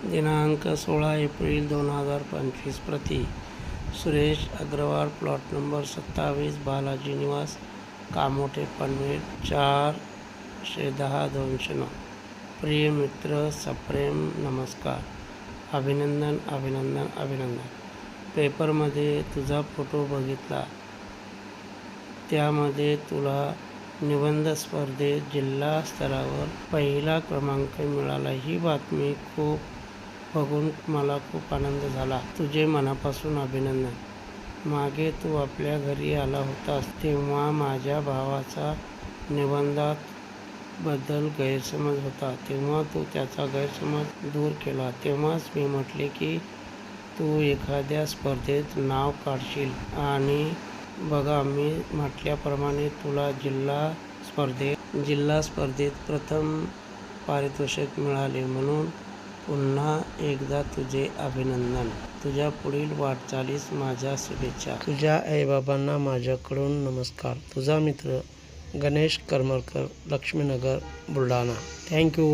दिनांक 16 एप्रिल 2025 प्रति Suresh Agarwal, plot number 27, Balaji निवास, कामोठे, पनवेल 410-209. प्रिय मित्र, सप्रेम नमस्कार. अभिनंदन अभिनंदन अभिनंदन. पेपरमध्ये तुझा फोटो बघितला, त्यामध्ये तुला निबंध स्पर्धेत जिल्हा स्तरावर पहिला क्रमांक मिळाला. ही बातमी बघून मला खूप आनंद झाला. तुझे मनापासून अभिनंदन. मागे तू आपल्या घरी आला होतास तेव्हा माझ्या भावाचा निबंधाबद्दल गैरसमज होता. तेव्हा तू त्याचा गैरसमज दूर केला. तेव्हाच मी म्हटले की तू एखाद्या स्पर्धेत नाव काढशील आणि बघा, मी म्हटल्याप्रमाणे तुला जिल्हा स्पर्धेत प्रथम पारितोषिक मिळाले. म्हणून पुन्हा एकदा तुझे अभिनंदन. तुझ्या पुढील वाटचालीस माझ्या शुभेच्छा. तुझ्या आईबाबांना माझ्याकडून नमस्कार. तुझा मित्र गणेश करमरकर, लक्ष्मीनगर, बुलढाणा. थँक्यू.